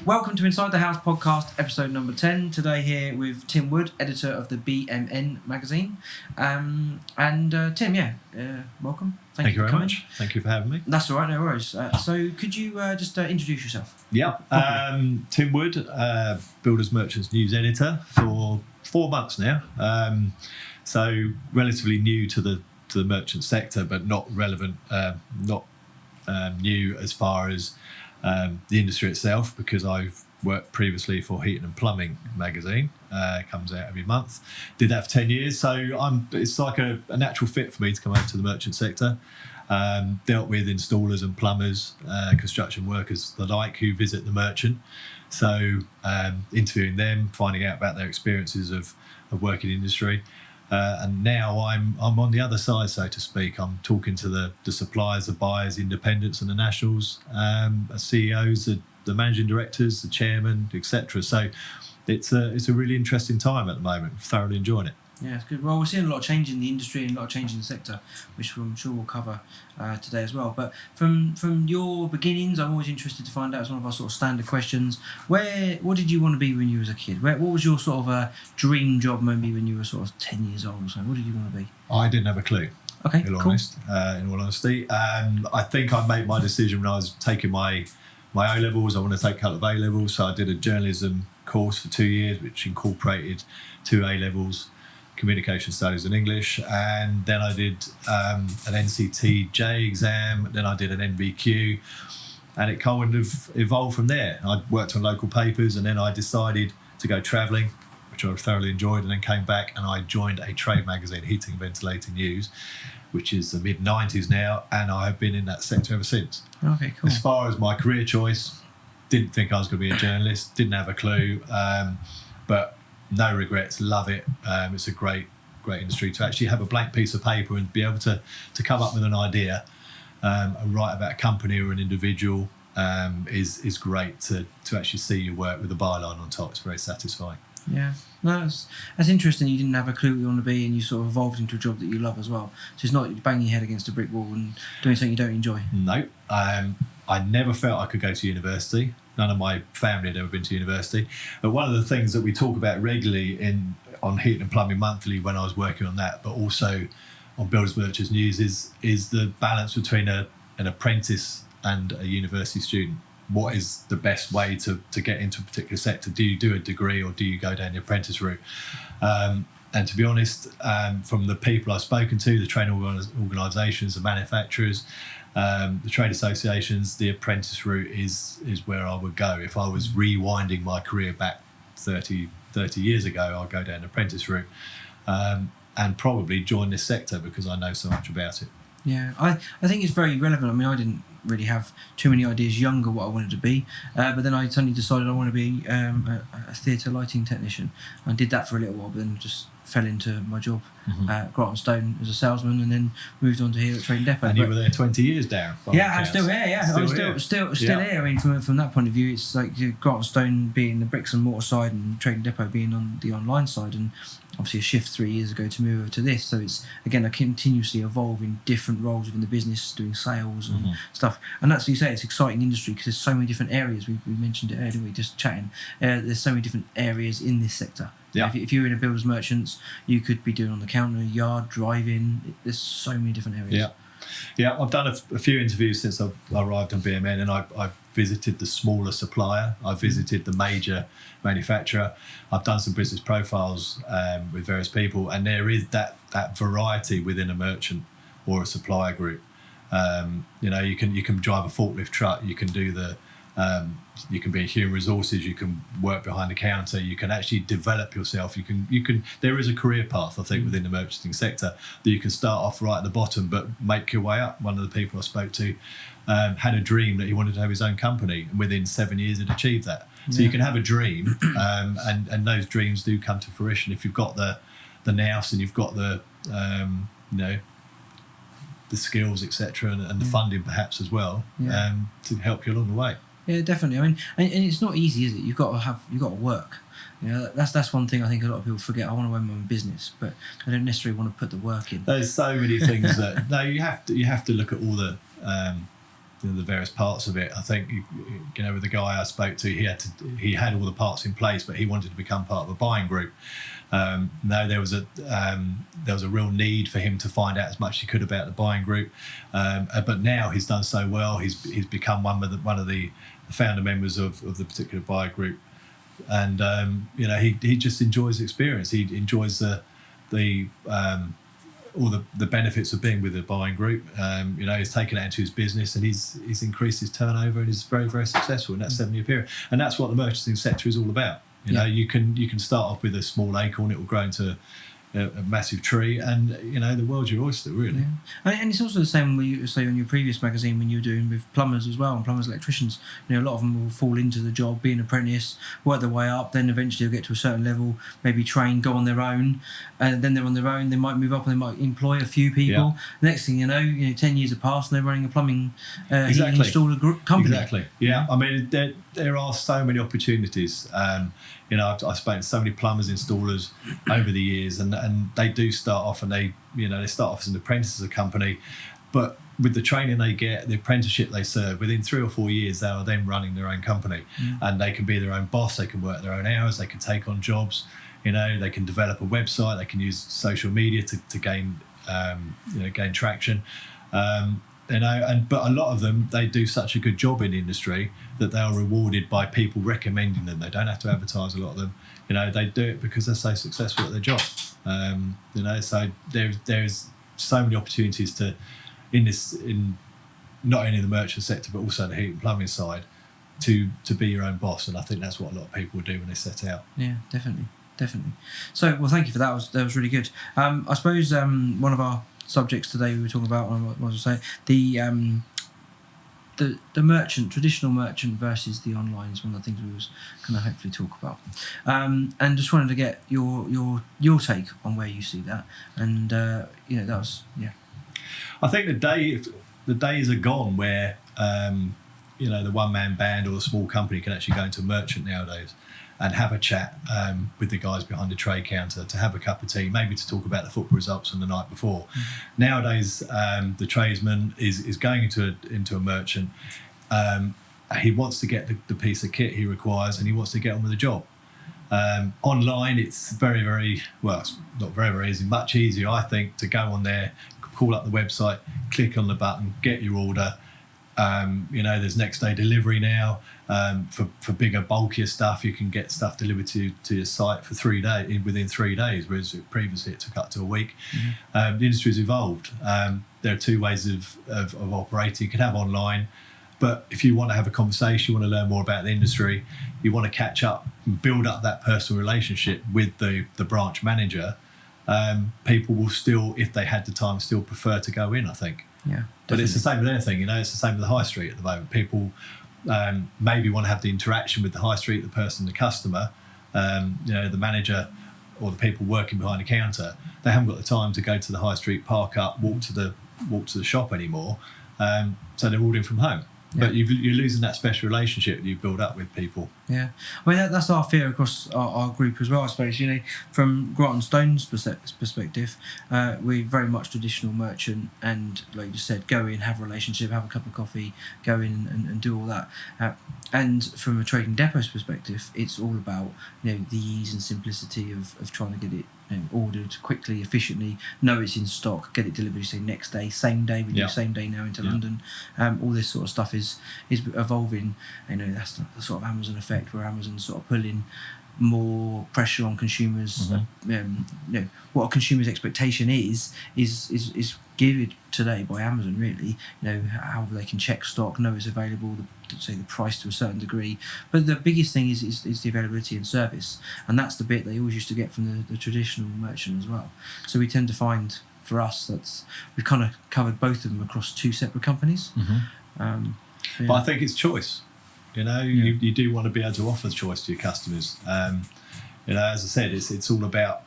Welcome to Inside the House podcast, episode number 10. Today here with Tim Wood, editor of the BMN magazine. Tim, welcome. Thank you very much. Thank you for having me. That's all right, no worries. So could you just introduce yourself? Yeah, Tim Wood, Builders Merchants News editor for 4 months now. So relatively new to the merchant sector, but not relevant, new as far as the industry itself, because I've worked previously for Heating and Plumbing magazine. Comes out every month. Did that for 10 years, so it's like a natural fit for me to come out to the merchant sector. Dealt with installers and plumbers, construction workers, the like, who visit the merchant. So interviewing them, finding out about their experiences of working in industry. And now I'm on the other side, so to speak. I'm talking to the suppliers, the buyers, independents and the nationals, CEOs, the managing directors, the chairman, etc. So it's a really interesting time at the moment. Thoroughly enjoying it. Yeah, it's good. Well, we're seeing a lot of change in the industry and a lot of change in the sector, which I'm sure we'll cover today as well. But from your beginnings, I'm always interested to find out, as one of our sort of standard questions, what did you want to be when you was a kid? What was your sort of dream job maybe when you were sort of 10 years old or so? What did you want to be? I didn't have a clue. Okay, in all cool. honesty. I think I made my decision when I was taking my O-levels. I want to take a couple of A-levels, so I did a journalism course for 2 years, which incorporated 2 A-levels, communication studies and English, and then I did an NCTJ exam, then I did an NVQ, and it kind of evolved from there. I worked on local papers, and then I decided to go travelling, which I thoroughly enjoyed, and then came back and I joined a trade magazine, Heating and Ventilating News, which is the mid-90s now, and I have been in that sector ever since. Okay, cool. As far as my career choice, didn't think I was going to be a journalist, didn't have a clue, but no regrets, love it. It's a great industry to actually have a blank piece of paper and be able to come up with an idea and write about a company or an individual is great to actually see your work with a byline on top. It's very satisfying. Yeah, no, that's interesting. You didn't have a clue what you want to be, and you sort of evolved into a job that you love as well. So it's not banging your head against a brick wall and doing something you don't enjoy. No, I never felt I could go to university. None of my family had ever been to university. But one of the things that we talk about regularly on Heating and Plumbing Monthly when I was working on that, but also on Builders Merchants News, is the balance between an apprentice and a university student. What is the best way to get into a particular sector? Do you do a degree or do you go down the apprentice route? And to be honest, from the people I've spoken to, the training organisations, the manufacturers, the trade associations, the apprentice route is where I would go. If I was rewinding my career back 30 years ago, I'd go down the apprentice route and probably join this sector because I know so much about it. Yeah, I think it's very relevant. I mean, I didn't really have too many ideas younger what I wanted to be, but then I suddenly decided I want to be a theatre lighting technician. I did that for a little while, but then just fell into my job at Grant & Stone as a salesman, and then moved on to here at Trading Depot. And you were there 20 years, Darren. Yeah, I'm still here. Yeah, I'm still here. I mean, from that point of view, it's like Grant & Stone being the bricks and mortar side, and Trading Depot being on the online side, and obviously a shift 3 years ago to move over to this. So it's, again, I continuously evolve in different roles within the business, doing sales and stuff. And that's what you say, it's exciting industry because there's so many different areas. We mentioned it earlier, didn't we, just chatting. There's so many different areas in this sector. Yeah. If you're in a builders merchants, you could be doing on the counter, yard, driving. There's so many different areas. Yeah. I've done a few interviews since I've arrived on BMN, and I've visited the smaller supplier. I've visited the major manufacturer. I've done some business profiles with various people, and there is that variety within a merchant or a supplier group. You can drive a forklift truck. You can do you can be in human resources. You can work behind the counter. You can actually develop yourself. You can. There is a career path, I think, within the merchanting sector that you can start off right at the bottom, but make your way up. One of the people I spoke to had a dream that he wanted to have his own company, and within 7 years had achieved that. So you can have a dream, and those dreams do come to fruition if you've got the nous and you've got the skills, etc., and the funding perhaps as well, to help you along the way. Yeah, definitely. I mean, and it's not easy, is it? You've got to work. You know, that's one thing I think a lot of people forget. I want to own my own business, but I don't necessarily want to put the work in. There's so many things that you have to look at all the the various parts of it. I think with the guy I spoke to, he had all the parts in place, but he wanted to become part of a buying group. No, there was a real need for him to find out as much as he could about the buying group. But now he's done so well, he's become one of the founder members of the particular buyer group, and he just enjoys the experience. He enjoys all the benefits of being with the buying group. He's taken it into his business, and he's increased his turnover, and is very, very successful in that 7-year period. And that's what the merchanting sector is all about. You can start off with a small acorn, it will grow into a massive tree, and the world's your oyster, really. And it's also the same when you say on your previous magazine when you were doing with plumbers as well, and plumbers, electricians. A lot of them will fall into the job, be an apprentice, work their way up, then eventually they'll get to a certain level, maybe train, go on their own, and then they're on their own. They might move up and they might employ a few people. Next thing you know, 10 years have passed and they're running a plumbing heating installer company. Exactly. Yeah. I mean, there are so many opportunities. I've spoken to so many plumbers, installers over the years, and they do start off, and they start off as an apprentice as a company, but with the training they get, the apprenticeship they serve, within 3 or 4 years they are then running their own company, and they can be their own boss. They can work their own hours. They can take on jobs. They can develop a website. They can use social media to gain traction. But a lot of them, they do such a good job in the industry that they are rewarded by people recommending them. They don't have to advertise, a lot of them. They do it because they're so successful at their job. So there's so many opportunities in not only the merchant sector but also the heat and plumbing side to be your own boss. And I think that's what a lot of people do when they set out. Yeah, definitely. So, well, thank you for that. That was really good. I suppose one of our subjects today we were talking about, what was I saying, the merchant, traditional merchant versus the online is one of the things we was going to hopefully talk about, and just wanted to get your take on where you see that, and that was I think the days are gone where the one-man band or the small company can actually go into a merchant nowadays and have a chat with the guys behind the trade counter, to have a cup of tea, maybe to talk about the football results from the night before. Nowadays, the tradesman is going into a merchant. He wants to get the piece of kit he requires, and he wants to get on with the job. Online, it's very, very, well, it's not very, very easy, much easier, I think, to go on there, call up the website, click on the button, get your order. There's next day delivery now. For bigger, bulkier stuff, you can get stuff delivered to your site for 3 days, within 3 days, whereas previously it took up to a week. The industry's evolved. There are 2 ways of operating. You can have online, but if you want to have a conversation, you want to learn more about the industry, you want to catch up and build up that personal relationship with the branch manager, people will still, if they had the time, still prefer to go in, I think. Yeah, but it's the same with anything, it's the same with the high street at the moment. People maybe want to have the interaction with the high street, the person, the customer, the manager or the people working behind the counter. They haven't got the time to go to the high street, park up, walk to the shop anymore. So they're ordering from home. But you're losing that special relationship that you build up with people. Yeah, I mean that's our fear across our group as well, I suppose. From Grant & Stone's perspective, we're very much traditional merchant, and like you said, go in, have a relationship, have a cup of coffee, go in and do all that. And from a trading depot's perspective, it's all about the ease and simplicity of trying to get it ordered quickly, efficiently, know it's in stock, get it delivered, say next day, same day. We do same day now into London. All this sort of stuff is evolving. That's the sort of Amazon effect, where Amazon's sort of pulling more pressure on consumers. What a consumer's expectation is given today by Amazon, really. How they can check stock, know it's available, the price to a certain degree. But the biggest thing is the availability and service, and that's the bit they always used to get from the traditional merchant as well. So we tend to find, for us, that we've kind of covered both of them across 2 separate companies. But I think it's choice. You do want to be able to offer choice to your customers. As I said, it's all about.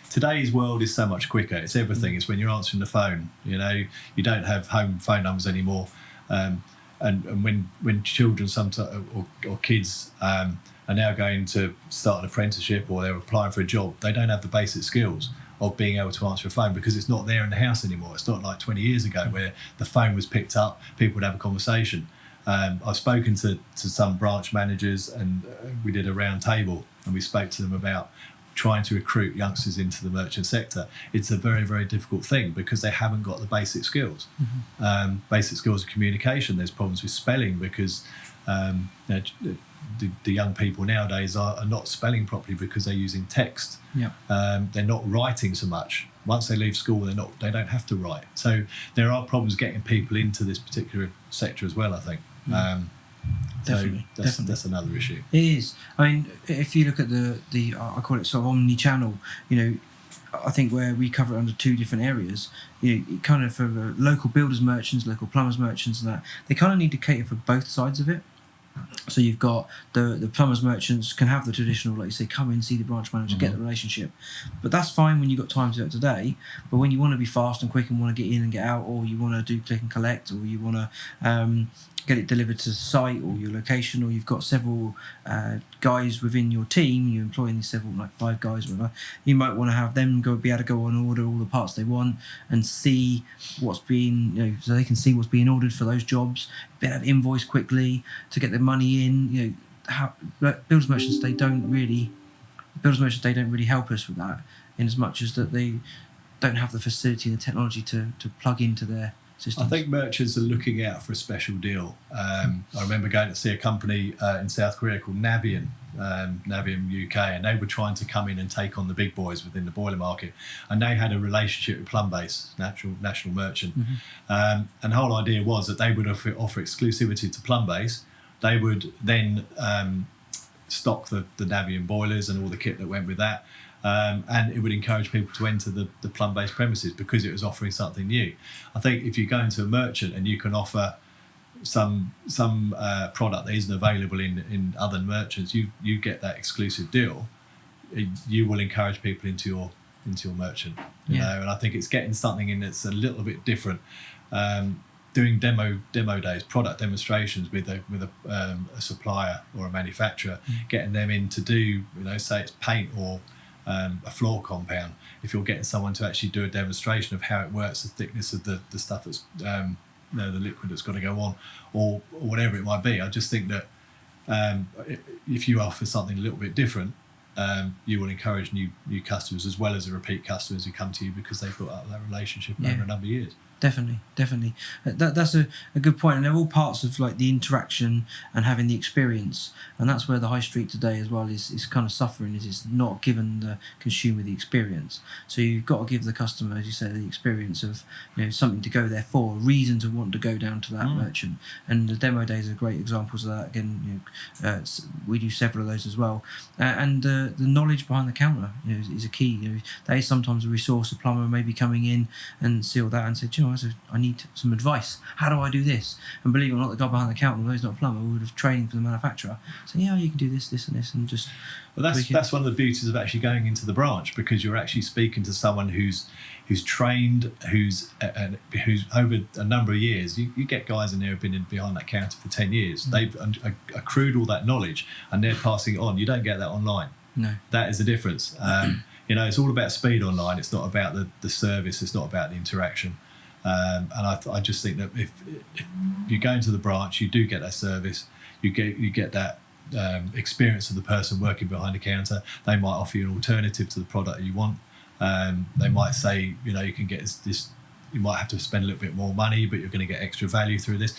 Today's world is so much quicker. It's everything. It's when you're answering the phone. You don't have home phone numbers anymore. And when children sometimes or kids are now going to start an apprenticeship, or they're applying for a job, they don't have the basic skills of being able to answer a phone, because it's not there in the house anymore. It's not like 20 years ago where the phone was picked up, people would have a conversation. I've spoken to some branch managers, and we did a round table and we spoke to them about trying to recruit youngsters into the merchant sector. It's a very, very difficult thing because they haven't got the basic skills. Basic skills of communication. There's problems with spelling because the young people nowadays are not spelling properly because they're using text. They're not writing so much. Once they leave school, they don't have to write. So there are problems getting people into this particular sector as well, I think. Definitely, that's another issue. It is. I mean, if you look at the I call it sort of omni-channel, I think where we cover it under two different areas, kind of for local builders merchants, local plumbers merchants, and that they kind of need to cater for both sides of it. So you've got the plumbers merchants can have the traditional, like you say, come in, see the branch manager, get the relationship, but that's fine when you've got time to do it today. But when you want to be fast and quick and want to get in and get out, or you want to do click and collect, or you want to get it delivered to the site or your location, or you've got several guys within your team, you're employing these several, like 5 guys or whatever, you might want to have them be able to go on order all the parts they want and see what's being, so they can see what's being ordered for those jobs, be able to invoice quickly to get their money in. Builders merchants, they don't really help us with that, in as much as that they don't have the facility and the technology to plug into their systems. I think merchants are looking out for a special deal. I remember going to see a company in South Korea called Navian UK, and they were trying to come in and take on the big boys within the boiler market, and they had a relationship with Plumbase, national merchant. And the whole idea was that they would offer exclusivity to Plumbase. They would then stock the Navian boilers and all the kit that went with that. And it would encourage people to enter the Plumbase premises because it was offering something new. I think if you go into a merchant and you can offer some product that isn't available in other merchants, you get that exclusive deal. You will encourage people into your merchant, you know. And I think it's getting something in that's a little bit different. Doing demo days, product demonstrations with a supplier or a manufacturer, getting them in to do, say it's paint or a floor compound. If you're getting someone to actually do a demonstration of how it works, the thickness of the stuff that's the liquid that's got to go on, or whatever it might be, I just think that if you offer something a little bit different, you will encourage new customers as well as the repeat customers who come to you because they've built up that relationship over a number of years. Definitely. That's a good point, and they're all parts of like the interaction and having the experience, and that's where the high street today as well is kind of suffering, is it's not given the consumer the experience. So you've got to give the customer, as you say, the experience of something to go there for, a reason to want to go down to that merchant. And the demo days are great examples of that. Again, we do several of those as well, and the knowledge behind the counter is a key. That is sometimes a resource. A plumber may be coming in and see all that and say, I need some advice. How do I do this? And believe it or not, the guy behind the counter, although he's not a plumber, would have training from the manufacturer. So you can do this and this, and just. Well, that's one of the beauties of actually going into the branch, because you're actually speaking to someone who's trained, who's over a number of years. You get guys in there who've been behind that counter for 10 years. They've accrued all that knowledge and they're passing it on. You don't get that online. No, that is the difference. It's all about speed online. It's not about the service. It's not about the interaction. And I just think that if you go into the branch, you do get that service. You get that experience of the person working behind the counter. They might offer you an alternative to the product that you want. They might say, you can get this. You might have to spend a little bit more money, but you're going to get extra value through this.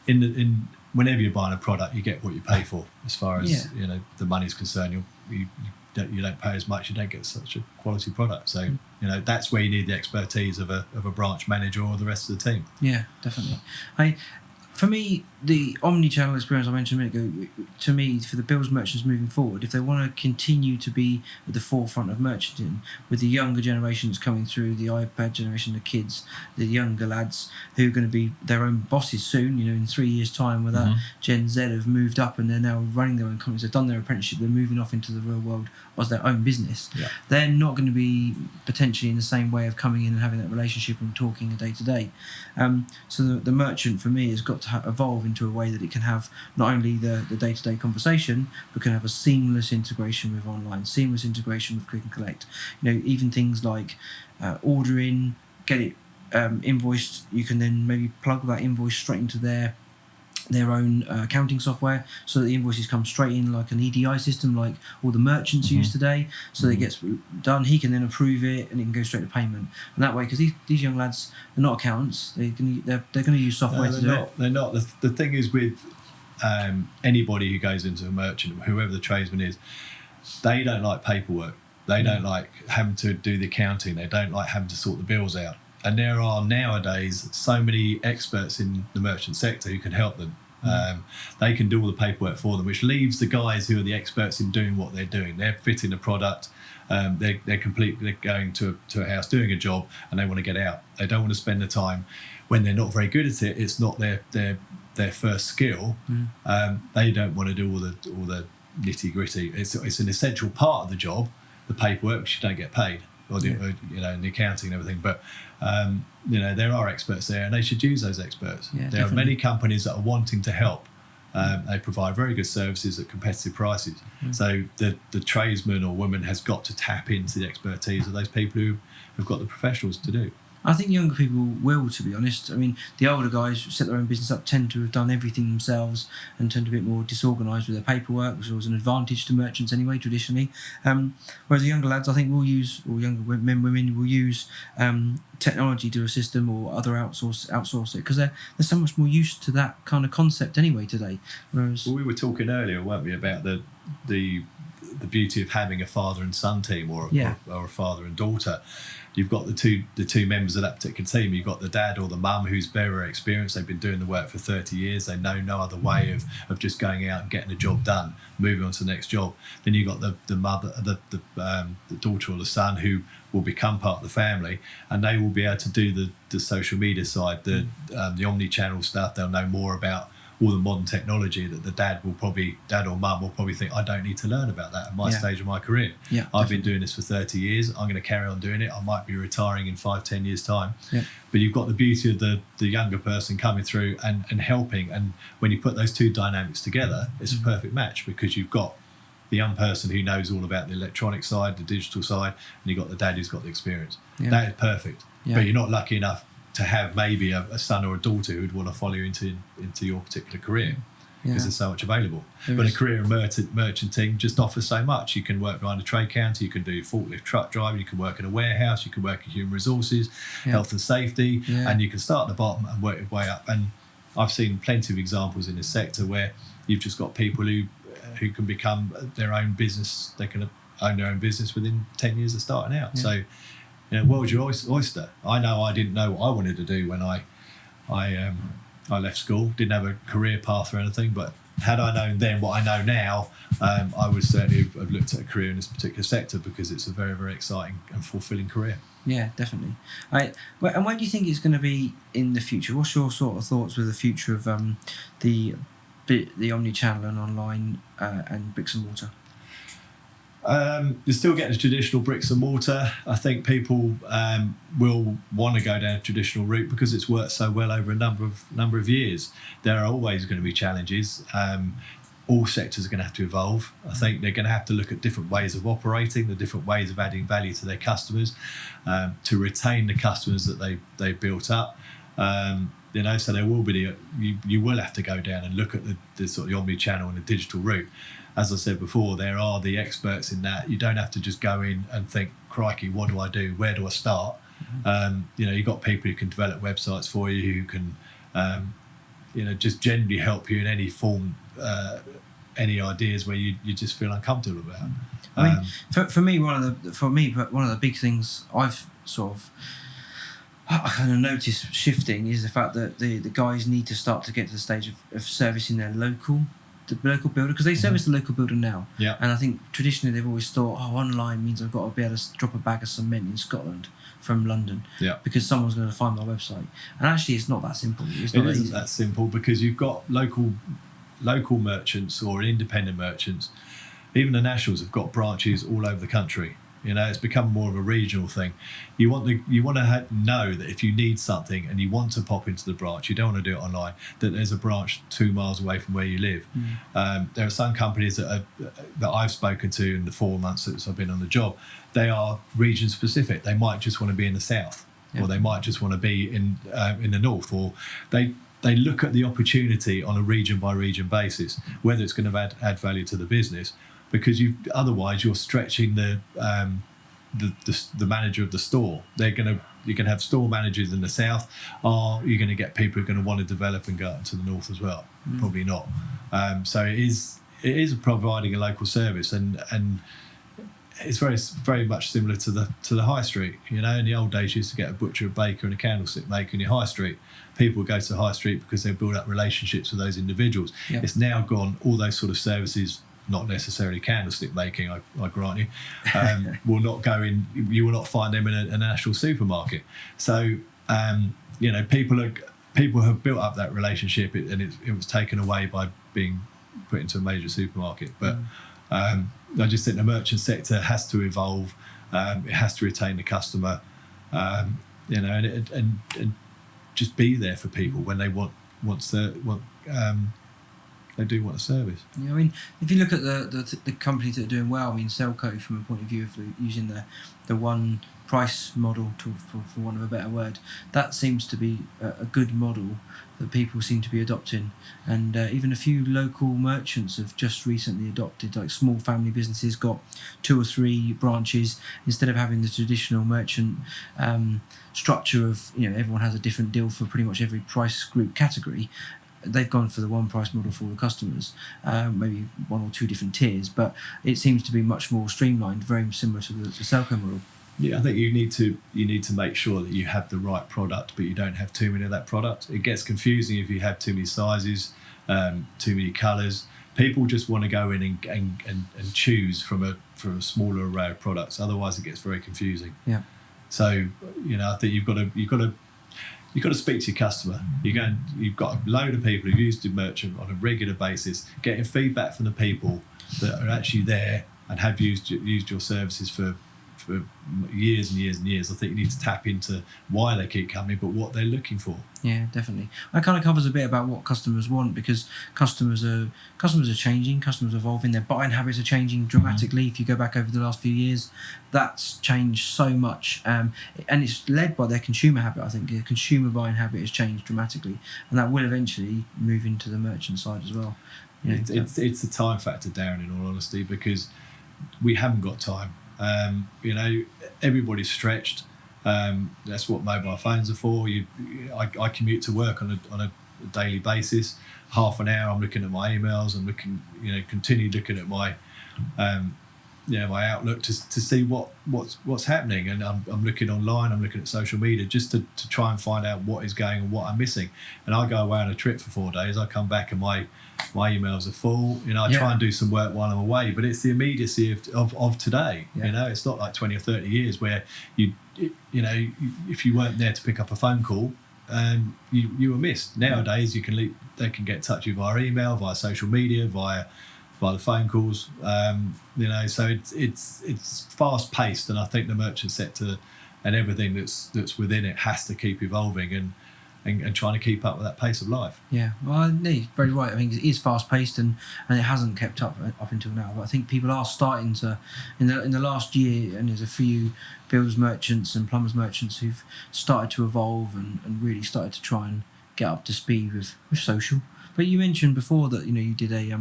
Whenever you're buying a product, you get what you pay for. As far as the money is concerned, you don't pay as much. You don't get such a quality product. So that's where you need the expertise of a branch manager or the rest of the team. Yeah, definitely. For me, the omni-channel experience I mentioned a minute ago, to me, for the builders merchants moving forward, if they want to continue to be at the forefront of merchanting, with the younger generations coming through, the iPad generation, the kids, the younger lads who are going to be their own bosses soon, in 3 years' time, where that Gen Z have moved up and they're now running their own companies, they've done their apprenticeship, they're moving off into the real world as their own business. Yeah. They're not going to be potentially in the same way of coming in and having that relationship and talking day to day. So the merchant, for me, has got to evolve into a way that it can have not only the day-to-day conversation, but can have a seamless integration with online, seamless integration with click and collect. Even things like ordering, get it invoiced. You can then maybe plug that invoice straight into their own accounting software, so that the invoices come straight in like an EDI system, like all the merchants use today. So that it gets done. He can then approve it, and it can go straight to payment. And that way, because these young lads, they're not accountants, they're going to use software to do it. They're not. The thing is with anybody who goes into a merchant, whoever the tradesman is, they don't like paperwork. They don't like having to do the accounting. They don't like having to sort the bills out. And there are nowadays so many experts in the merchant sector who can help them. They can do all the paperwork for them, which leaves the guys who are the experts in doing what they're doing. They're fitting the product. They're going to a house doing a job, and they want to get out. They don't want to spend the time when they're not very good at it. It's not their first skill. They don't want to do all the nitty gritty. It's an essential part of the job, the paperwork, which you don't get paid. Or the accounting and everything, but there are experts there, and they should use those experts. There are many companies that are wanting to help. They provide very good services at competitive prices. So the tradesman or woman has got to tap into the expertise of those people who have got the professionals to do. I think younger people will, to be honest. I mean, the older guys who set their own business up tend to have done everything themselves and tend to be a bit more disorganised with their paperwork, which was an advantage to merchants anyway, traditionally. Whereas the younger lads, I think, will use, or younger men, women will use technology to assist them, or other outsource it, because they're so much more used to that kind of concept anyway today. Whereas, we were talking earlier, weren't we, about the beauty of having a father and son team, or a father and daughter. You've got the two members of that particular team. You've got the dad or the mum who's very, very experienced. They've been doing the work for 30 years. They know no other way of just going out and getting a job done, moving on to the next job. Then you've got the mother, the daughter or the son who will become part of the family, and they will be able to do the social media side, the omni-channel stuff. They'll know more about all the modern technology that the dad or mum will probably think, I don't need to learn about that at my stage of my career. I've been doing this for 30 years. I'm going to carry on doing it. I might be retiring in 5-10 years time. But you've got the beauty of the younger person coming through and helping. And when you put those two dynamics together, it's a perfect match, because you've got the young person who knows all about the electronic side, the digital side, and you've got the dad who's got the experience. That is perfect. But you're not lucky enough to have maybe a son or a daughter who'd want to follow you into your particular career, because there's so much available. But a career in merchanting just offers so much. You can work behind a trade counter, you can do forklift truck driving, you can work in a warehouse, you can work in human resources, health and safety, and you can start at the bottom and work your way up. And I've seen plenty of examples in this sector where you've just got people who can become their own business. They can own their own business within 10 years of starting out. So world's your oyster. I know I didn't know what I wanted to do when I left school. Didn't have a career path or anything, but had I known then what I know now, I would certainly have looked at a career in this particular sector, because it's a very, very exciting and fulfilling career. Yeah, definitely. And where do you think it's going to be in the future? What's your sort of thoughts with the future of the omni-channel and online and bricks and mortar? You're still getting the traditional bricks and mortar. I think people will want to go down a traditional route because it's worked so well over a number of years. There are always going to be challenges. All sectors are going to have to evolve. I think they're going to have to look at different ways of operating, the different ways of adding value to their customers, to retain the customers that they've built up. So there will be you will have to go down and look at the sort of the omni-channel and the digital route. As I said before, there are the experts in that. You don't have to just go in and think, crikey, what do I do? Where do I start? You've got people who can develop websites for you, who can, just generally help you in any form, any ideas where you just feel uncomfortable about. I mean, for me, one of the big things I've I kind of noticed shifting is the fact that the guys need to start to get to the stage of servicing their local builder, because they service the local builder now. And I think traditionally they've always thought, online means I've got to be able to drop a bag of cement in Scotland from London because someone's going to find my website. And actually it's not that simple. It isn't that simple, because you've got local merchants or independent merchants. Even the nationals have got branches all over the country. It's become more of a regional thing. You want to know that if you need something and you want to pop into the branch, you don't want to do it online, that there's a branch 2 miles away from where you live. There are some companies that I've spoken to in the 4 months since I've been on the job. They are region specific. They might just want to be in the south, or they might just want to be in the north, or they look at the opportunity on a region by region basis, whether it's going to add value to the business, because otherwise you're stretching the manager of the store. You can have store managers in the south, or you're going to get people who are going to want to develop and go up to the north as well. Probably not. So it is providing a local service, and it's very, very much similar to the high street. In the old days, you used to get a butcher, a baker, and a candlestick maker in your high street. People would go to the high street because they build up relationships with those individuals. Yep. It's now gone, all those sort of services, not necessarily candlestick making, I grant you, will not go in. You will not find them in a national supermarket. So people have built up that relationship, and it was taken away by being put into a major supermarket. But I just think the merchant sector has to evolve. It has to retain the customer, and just be there for people when they they do want a service. Yeah, I mean, if you look at the companies that are doing well, I mean, Selco, from a point of view of using the one price model, for want of a better word, that seems to be a good model that people seem to be adopting, and even a few local merchants have just recently adopted. Like small family businesses got 2 or 3 branches instead of having the traditional merchant structure of everyone has a different deal for pretty much every price group category. They've gone for the one price model for all the customers, maybe 1 or 2 different tiers, but it seems to be much more streamlined, very similar to the Selco model. Yeah, I think you need to make sure that you have the right product, but you don't have too many of that product. It gets confusing if you have too many sizes, too many colours. People just want to go in and choose from a smaller array of products. Otherwise, it gets very confusing. Yeah. So I think you've got to speak to your customer. You've got a load of people who use the merchant on a regular basis, getting feedback from the people that are actually there and have used your services for years and years and years. I think you need to tap into why they keep coming, but what they're looking for. Yeah, definitely. That kind of covers a bit about what customers want, because customers are changing, customers are evolving, their buying habits are changing dramatically. If you go back over the last few years, that's changed so much, and it's led by their consumer habit. I think the consumer buying habit has changed dramatically, and that will eventually move into the merchant side as well. It's a time factor, Darren, in all honesty, because we haven't got time. Everybody's stretched. That's what mobile phones are for. I commute to work on a daily basis. Half an hour I'm looking at my emails. I'm continue looking at my my Outlook to see what's happening, and I'm looking online. I'm looking at social media just to try and find out what is going and what I'm missing. And I go away on a trip for 4 days. I come back and my emails are full. I try and do some work while I'm away, but it's the immediacy of today. It's not like 20 or 30 years where if you weren't there to pick up a phone call, you were missed. Nowadays they can get in touch with you via email, via social media, via the phone calls. So it's fast paced, and I think the merchant sector and everything that's within it has to keep evolving and trying to keep up with that pace of life. Yeah, well, no, you're very right. I think it is fast paced, and it hasn't kept up until now. But I think people are starting to, in the last year, and there's a few builders merchants and plumbers merchants who've started to evolve and really started to try and get up to speed with social. But you mentioned before that you did a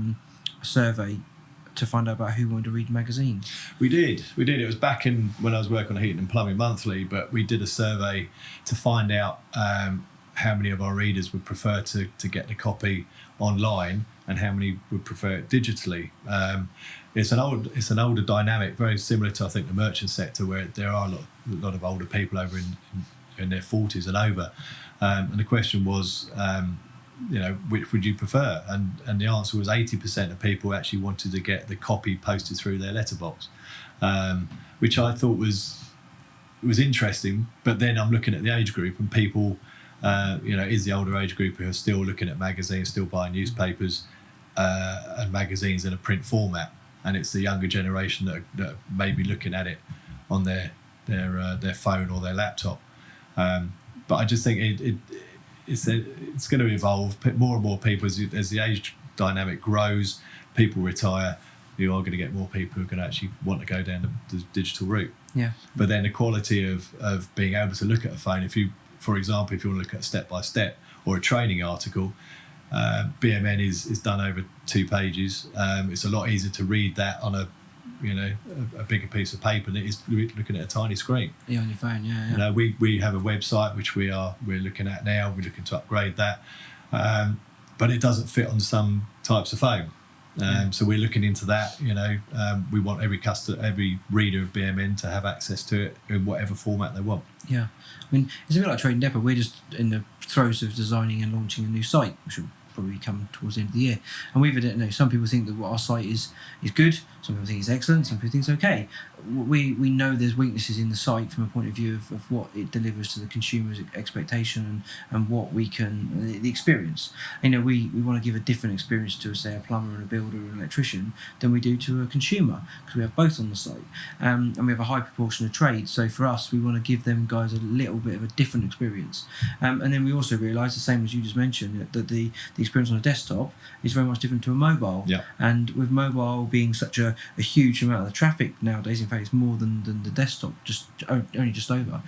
survey to find out about who wanted to read magazines. We did. It was back in when I was working on Heating and Plumbing Monthly, but we did a survey to find out how many of our readers would prefer to get the copy online and how many would prefer it digitally. It's an older dynamic, very similar to I think the merchant sector, where there are a lot of older people over in their 40s and over, and the question was which would you prefer, and the answer was 80% of people actually wanted to get the copy posted through their letterbox, which I thought was interesting. But then I'm looking at the age group, and people is the older age group who are still looking at magazines, still buying newspapers and magazines in a print format, and it's the younger generation that may be looking at it on their phone or their laptop. But I just think it's going to evolve. More and more people, as the age dynamic grows, people retire. You are going to get more people who are going to actually want to go down the digital route. Yeah. But then the quality of being able to look at a phone, for example, if you want to look at step by step or a training article, BMN is done over 2 pages. It's a lot easier to read that on a bigger piece of paper than it is looking at a tiny screen. Yeah, on your phone. Yeah. We have a website which we're looking at now. We're looking to upgrade that, but it doesn't fit on some types of phone. So we're looking into that. We want every reader of BMN to have access to it in whatever format they want. Yeah, I mean, it's a bit like Trading Depot. We're just in the throes of designing and launching a new site, which will probably come towards the end of the year. And some people think that what our site is good. Some people think it's excellent. Some people think it's okay. We know there's weaknesses in the site from a point of view of what it delivers to the consumer's expectation and what we can, the experience. We want to give a different experience to, say, a plumber and a builder and an electrician than we do to a consumer, because we have both on the site. And we have a high proportion of trades. So for us, we want to give them guys a little bit of a different experience. And then we also realise, the same as you just mentioned, that the experience on a desktop is very much different to a mobile. Yeah. And with mobile being such a huge amount of the traffic nowadays, in fact it's more than the desktop, only just over,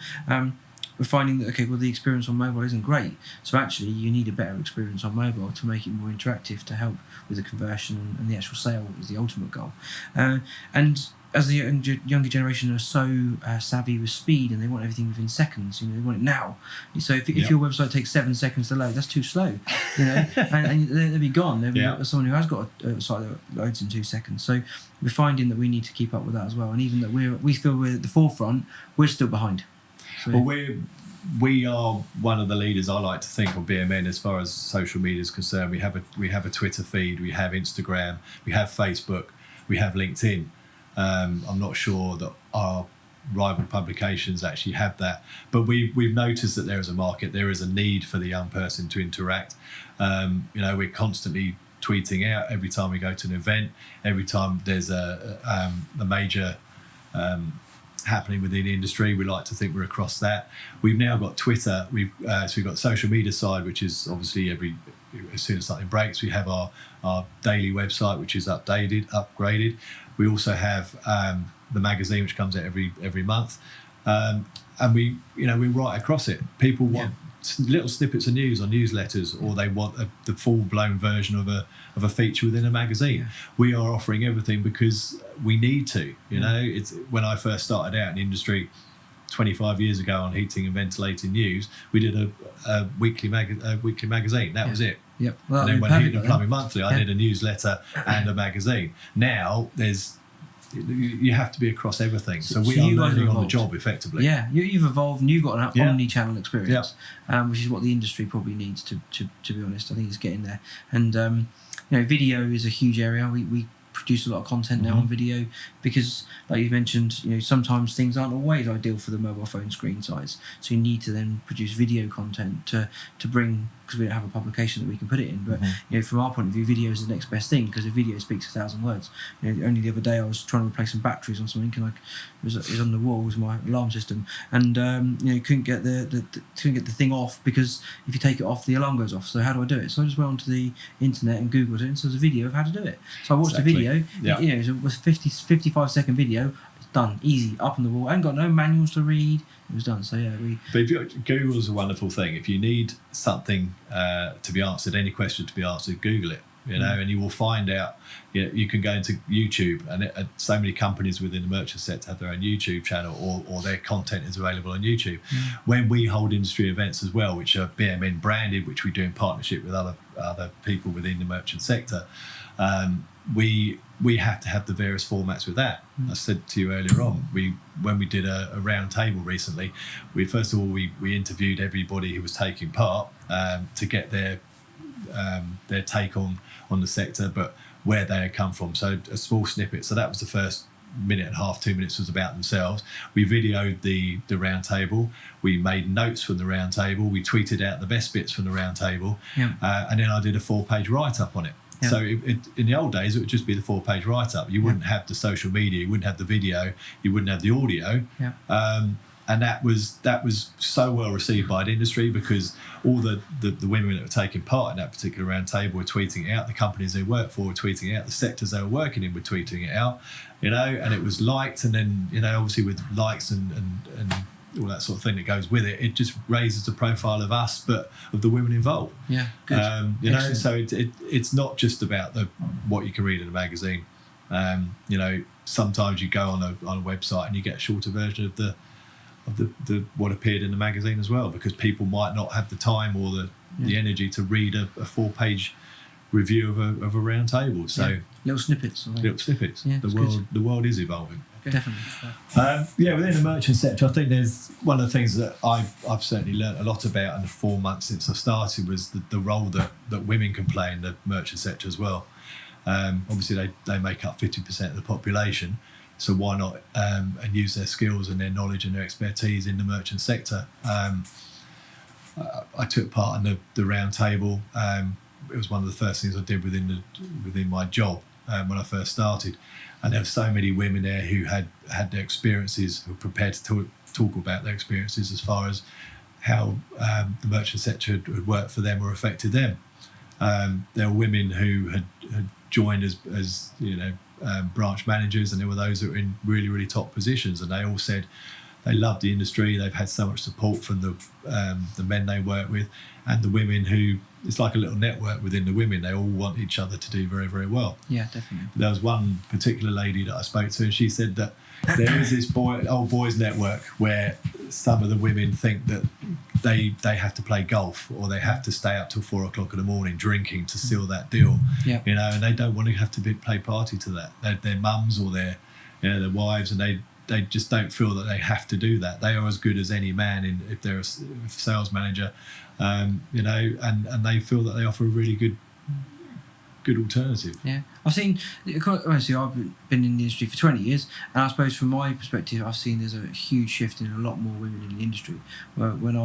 we're finding that the experience on mobile isn't great. So actually you need a better experience on mobile to make it more interactive, to help with the conversion and the actual sale is the ultimate goal. And as the younger generation are so savvy with speed, and they want everything within seconds, they want it now. So if your website takes 7 seconds to load, that's too slow, and they'll be gone. There'll be someone who has got a site that loads in 2 seconds. So we're finding that we need to keep up with that as well, and even that we feel we're at the forefront, we're still behind. So, well, we are one of the leaders, I like to think, on BMN as far as social media is concerned. We have a Twitter feed, we have Instagram, we have Facebook, we have LinkedIn. I'm not sure that our rival publications actually have that, but we've noticed that there is a market, there is a need for the young person to interact. We're constantly tweeting out every time we go to an event, every time there's a major happening within the industry. We like to think we're across that. We've now got Twitter. We've got the social media side, which is obviously as soon as something breaks, we have our daily website, which is upgraded. We also have the magazine, which comes out every month, and we're right across it. People want little snippets of news on newsletters, or they want the full-blown version of a feature within a magazine. Yeah. We are offering everything because we need to. It's when I first started out in the industry 25 years ago on heating and ventilating news, we did a weekly magazine. That was it. Yep. Well, and then when Heating and Plumbing Monthly, I did a newsletter and a magazine. Now you have to be across everything. So we are learning on the job effectively. Yeah, you've evolved and you've got an omni-channel experience, which is what the industry probably needs, to be honest. I think it's getting there. And video is a huge area. We produce a lot of content now on video because, like you mentioned, sometimes things aren't always ideal for the mobile phone screen size. So you need to then produce video content to bring, because we don't have a publication that we can put it in. But from our point of view, video is the next best thing, because a video speaks 1,000 words. Only the other day I was trying to replace some batteries on something, and it was on the wall, was my alarm system, and couldn't get the thing off, because if you take it off, the alarm goes off. So how do I do it? So I just went onto the internet and googled it, and so there's a video of how to do it. So I watched the video. It was a 55-second video. It's done, easy, up on the wall. I ain't got no manuals to read. It was done. So But Google is a wonderful thing. If you need something to be answered, any question to be answered, Google it. And you will find out. You can go into YouTube, and so many companies within the merchant sector have their own YouTube channel, or their content is available on YouTube. When we hold industry events as well, which are BMN branded, which we do in partnership with other people within the merchant sector, we have to have the various formats with that. I said to you earlier on, when we did a round table recently, first of all we interviewed everybody who was taking part to get their take on the sector, but where they had come from. So a small snippet. So that was the first minute and a half, 2 minutes was about themselves. We videoed the round table. We made notes from the round table. We tweeted out the best bits from the round table. And then I did a 4-page write-up on it. Yeah. So in the old days, it would just be the 4-page write-up. You wouldn't have the social media, you wouldn't have the video, you wouldn't have the audio. Yeah. And that was so well received by the industry, because all the women that were taking part in that particular round table were tweeting it out. The companies they worked for were tweeting it out. The sectors they were working in were tweeting it out. And it was liked. And then obviously with likes and all that sort of thing that goes with it, it just raises the profile of us, but of the women involved. Yeah, good. So it's not just about what you can read in a magazine. Sometimes you go on a website and you get a shorter version of the what appeared in the magazine as well, because people might not have the time or the energy to read a 4-page review of a round table. So little snippets. Yeah, the world is evolving. Definitely. Within the merchant sector, I think there's one of the things that I've certainly learnt a lot about in the 4 months since I started was the role that women can play in the merchant sector as well. Obviously, they make up 50% of the population, so why not and use their skills and their knowledge and their expertise in the merchant sector. I took part in the round table. It was one of the first things I did within my job when I first started. And there were so many women there who had their experiences, who were prepared to talk about their experiences as far as how the merchant sector had worked for them or affected them. There were women who had joined as branch managers, and there were those that were in really, really top positions, and they all said they loved the industry. They've had so much support from the men they work with, and the women who, it's like a little network within the women. They all want each other to do very, very well. Yeah, definitely. There was one particular lady that I spoke to, and she said that there is this old boys network where some of the women think that they have to play golf, or they have to stay up till 4 o'clock in the morning drinking to seal that deal. Yeah. And they don't want to have to play party to that. Their mums or their wives, and they just don't feel that they have to do that. They are as good as any man if they're a sales manager, and they feel that they offer a really good alternative. Yeah, I've seen. Obviously, I've been in the industry for 20 years, and I suppose from my perspective, I've seen there's a huge shift in a lot more women in the industry. When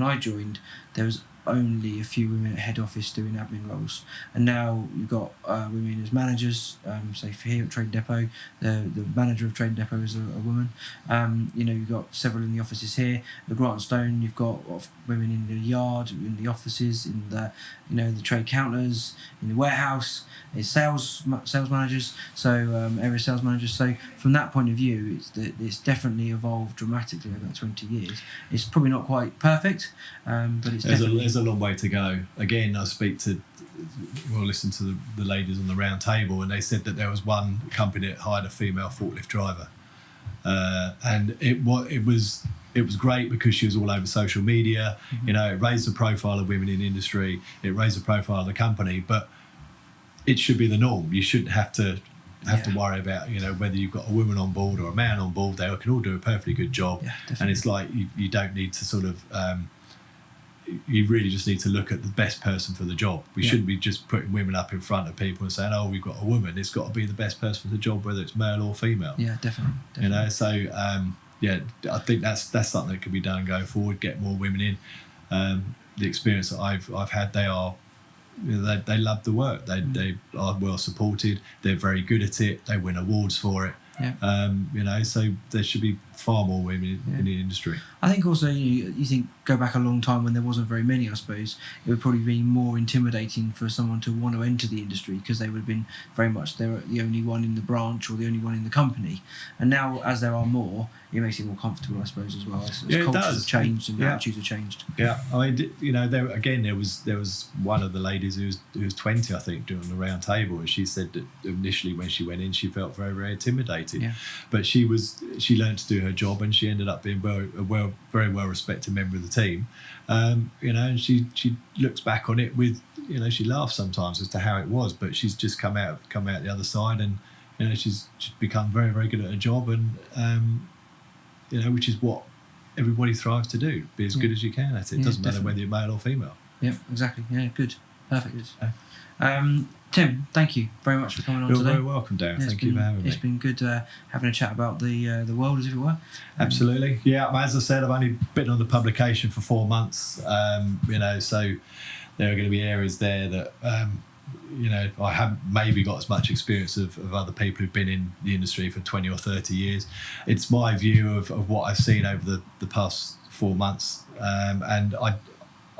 I joined, there was only a few women at head office doing admin roles, and now you've got women as managers. Say for here at Trading Depot, the manager of Trading Depot is a woman. You've got several in the offices here. At Grant Stone, you've got women in the yard, in the offices, in the trade counters, in the warehouse. It's sales managers, so area sales managers. So from that point of view, it's definitely evolved dramatically over that 20 years. It's probably not quite perfect, but it's there's a long way to go. Again, I listen to the ladies on the round table, and they said that there was one company that hired a female forklift driver, and it was great because she was all over social media. Mm-hmm. It raised the profile of women in the industry. It raised the profile of the company, but it should be the norm. You shouldn't have to worry about whether you've got a woman on board or a man on board. They can all do a perfectly good job. Yeah, and it's like you don't need to sort of you really just need to look at the best person for the job. We shouldn't be just putting women up in front of people and saying, oh, we've got a woman. It's got to be the best person for the job, whether it's male or female. Yeah, definitely. So I think that's something that could be done going forward. Get more women in. The experience that I've had, they are they love the work. They are well supported. They're very good at it. They win awards for it. Yeah. So there should be far more women in the industry. I think also you think go back a long time when there wasn't very many. I suppose it would probably be more intimidating for someone to want to enter the industry because they would have been very much the only one in the branch or the only one in the company. And now, as there are more, it makes it more comfortable, I suppose, as well. As cultures have changed and attitudes have changed. Yeah, I mean, there was one of the ladies who was 20, I think, doing the round table, and she said that initially when she went in, she felt very, very intimidated. Yeah. But she learned to do her job, and she ended up being a very well respected member of the team. And she looks back on it with, she laughs sometimes as to how it was, but she's just come out the other side, and she's become very, very good at her job, and which is what everybody thrives to do, be as good as you can at it. It doesn't matter whether you're male or female. Yeah, exactly. Yeah, good. Perfect. Tim, thank you very much for coming on today. You're very welcome, Darren. Thank you for having me. It's been good having a chat about the world, as it were. Absolutely. Yeah, as I said, I've only been on the publication for 4 months, so there are going to be areas there that I haven't maybe got as much experience of other people who've been in the industry for 20 or 30 years. It's my view of what I've seen over the past 4 months, and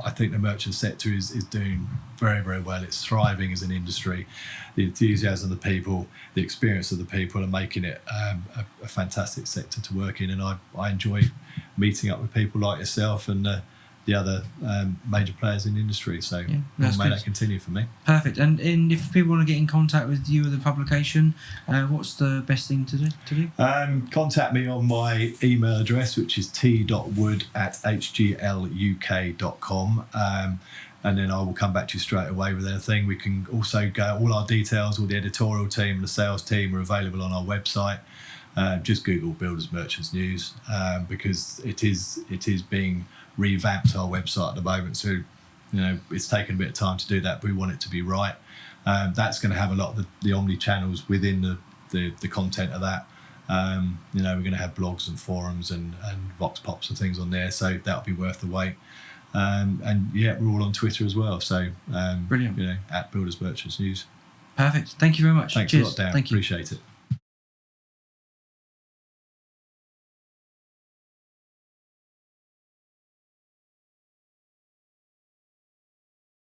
I think the merchant sector is doing very, very well. It's thriving as an industry. The enthusiasm of the people, the experience of the people are making it a fantastic sector to work in, and I enjoy meeting up with people like yourself and the other major players in the industry. So may that continue for me. Perfect. And if people want to get in contact with you or the publication, what's the best thing to do? Contact me on my email address, which is t.wood@hgluk.com. And then I will come back to you straight away with anything. We can also go, all our details, all the editorial team and the sales team are available on our website. Just Google Builders Merchants News, because it is being revamped, our website at the moment. So, it's taken a bit of time to do that, but we want it to be right. That's going to have a lot of the omni channels within the content of that. We're going to have blogs and forums and vox pops and things on there, so that'll be worth the wait. We're all on Twitter as well. So brilliant. at Builders Merchants News. Perfect. Thank you very much. Thanks Cheers. a lot, Darren. Thank you. Appreciate it.